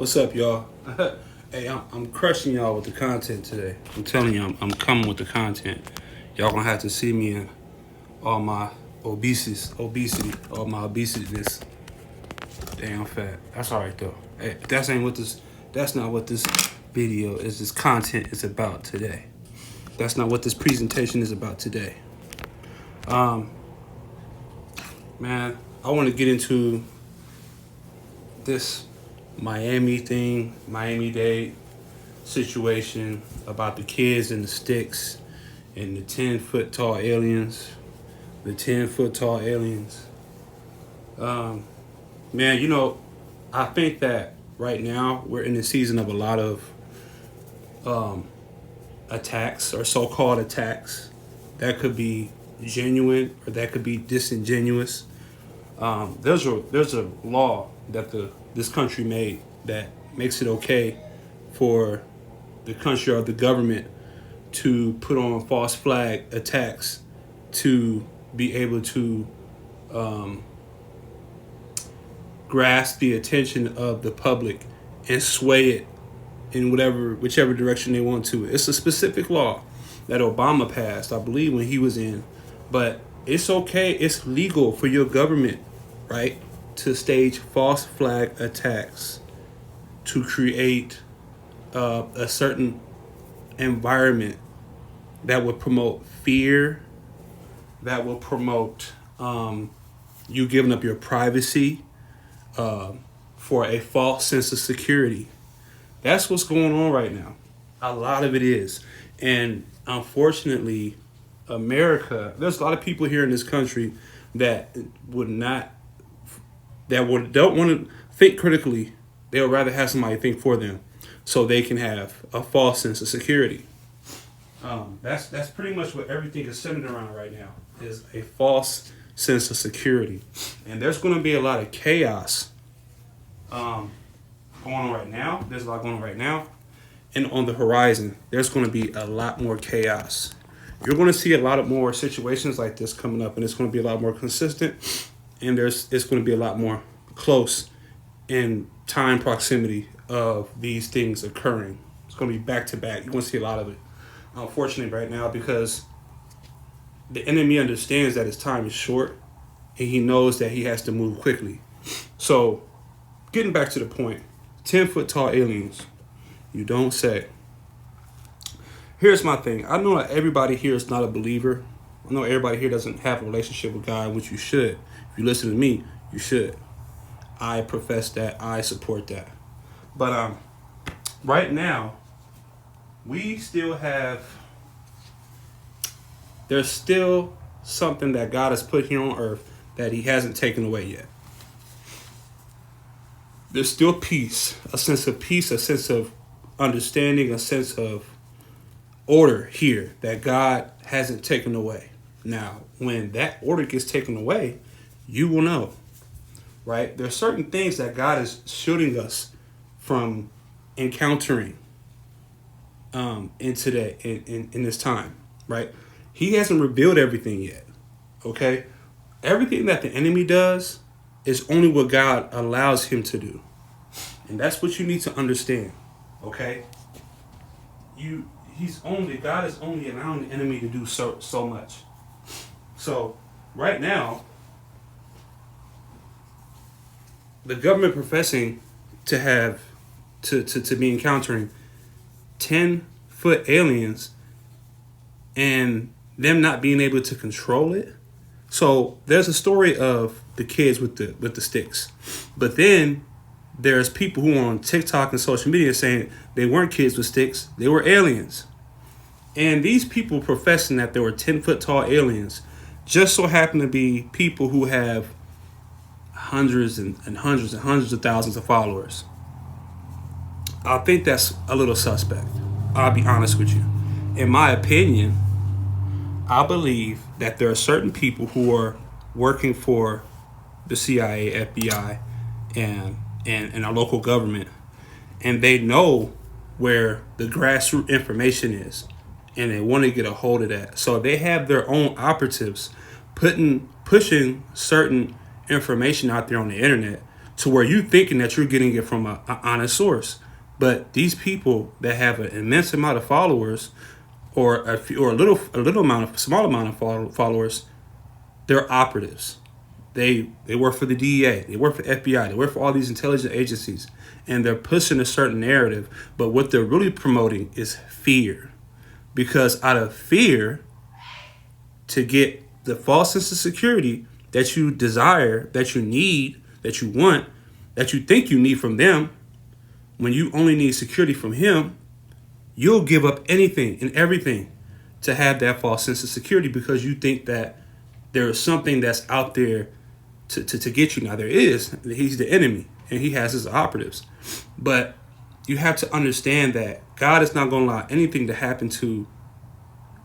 What's up, y'all? Hey, I'm crushing y'all with the content today. I'm telling you, I'm coming with the content. Y'all gonna have to see me in all my all my obesityness. Damn fat. That's all right though. Hey, that's not what this video is. This content is about today. That's not what this presentation is about today. Man, I want to get into this Miami-Dade situation about the kids and the sticks and the 10-foot tall aliens. The 10-foot tall aliens. Man, I think that right now we're in the season of a lot of attacks or so-called attacks that could be genuine or that could be disingenuous. There's a law that this country made that makes it okay for the country or the government to put on false flag attacks to be able to grasp the attention of the public and sway it in whichever direction they want to. It's a specific law that Obama passed, I believe, when he was in. But it's okay, it's legal for your government, right, to stage false flag attacks to create a certain environment that would promote fear, that will promote you giving up your privacy for a false sense of security. That's what's going on right now. A lot of it is. And unfortunately, America, there's a lot of people here in this country that don't want to think critically. They'll rather have somebody think for them so they can have a false sense of security. That's pretty much what everything is centered around right now, is a false sense of security. And there's going to be a lot of chaos going on right now. There's a lot going on right now. And on the horizon, there's going to be a lot more chaos. You're going to see a lot of more situations like this coming up, and it's going to be a lot more consistent, and it's going to be a lot more close in time proximity of these things occurring. It's going to be back to back. You're going to see a lot of it, unfortunately, right now, because the enemy understands that his time is short, and he knows that he has to move quickly. So, getting back to the point, 10-foot tall aliens, you don't say. Here's my thing. I know that everybody here is not a believer. I know everybody here doesn't have a relationship with God, which you should. If you listen to me, you should. I profess that. I support that. But right now, there's still something that God has put here on earth that he hasn't taken away yet. There's still peace, a sense of understanding, a sense of order here that God hasn't taken away. Now, when that order gets taken away, you will know, right? There's certain things that God is shielding us from encountering in this time, right? He hasn't revealed everything yet, okay? Everything that the enemy does is only what God allows him to do. And that's what you need to understand, okay? God is only allowing the enemy to do so much. So right now, the government professing to have to be encountering 10-foot aliens and them not being able to control it. So there's a story of the kids with the sticks, but then there's people who are on TikTok and social media saying they weren't kids with sticks, they were aliens. And these people professing that there were 10-foot tall aliens just so happen to be people who have hundreds and hundreds and hundreds of thousands of followers. I think that's a little suspect. I'll be honest with you. In my opinion, I believe that there are certain people who are working for the CIA, FBI, and our local government, and they know where the grassroots information is, and they want to get a hold of that. So they have their own operatives pushing certain information out there on the internet to where you thinking that you're getting it from a honest source. But these people that have an immense amount of followers, or a small amount of followers, they're operatives. They work for the DEA, they work for FBI, they work for all these intelligence agencies, and they're pushing a certain narrative. But what they're really promoting is fear, because out of fear, to get the false sense of security that you desire, that you need, that you want, that you think you need from them, when you only need security from him, you'll give up anything and everything to have that false sense of security, because you think that there is something that's out there to get you. Now there is. He's the enemy and he has his operatives. But you have to understand that God is not going to allow anything to happen to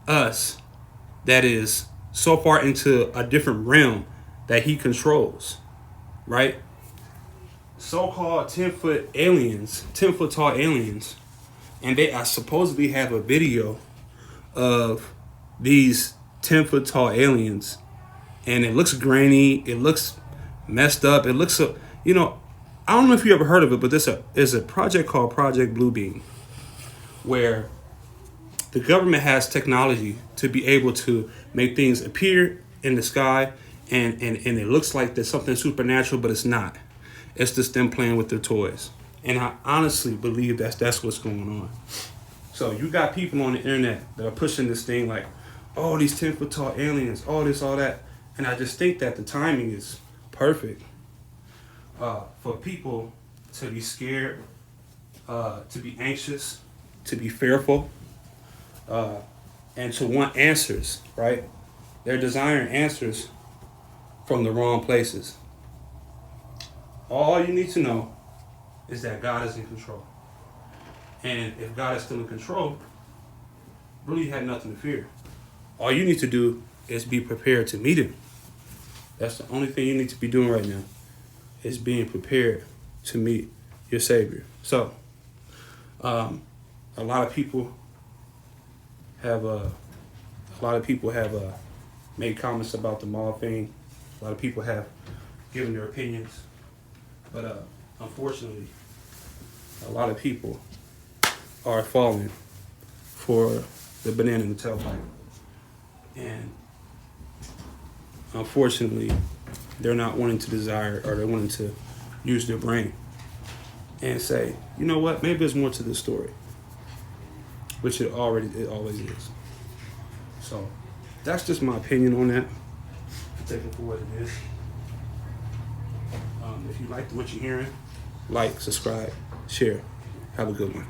us that is so far into a different realm that he controls, right? So-called 10-foot aliens, 10-foot tall aliens, and they supposedly have a video of these 10-foot tall aliens, and it looks grainy, it looks messed up, it looks, I don't know if you ever heard of it, but there's a project called Project Bluebeam, where the government has technology to be able to make things appear in the sky, and it looks like there's something supernatural, but it's not. It's just them playing with their toys. And I honestly believe that's what's going on. So you got people on the internet that are pushing this thing like, oh, these 10-foot tall aliens, all this, all that. And I just think that the timing is perfect for people to be scared, to be anxious, to be fearful, and to want answers, right? They're desiring answers from the wrong places. All you need to know is that God is in control. And if God is still in control, really you had nothing to fear. All you need to do is be prepared to meet him. That's the only thing you need to be doing right now, is being prepared to meet your Savior. So, a lot of people have made comments about the mall thing. A lot of people have given their opinions, but unfortunately, a lot of people are falling for the banana in the tailpipe, and unfortunately, they're not wanting to desire, or they're wanting to use their brain and say, you know what, maybe there's more to this story, which it always is. So that's just my opinion on that. Take it for what it is. If you like what you're hearing, like, subscribe, share. Have a good one.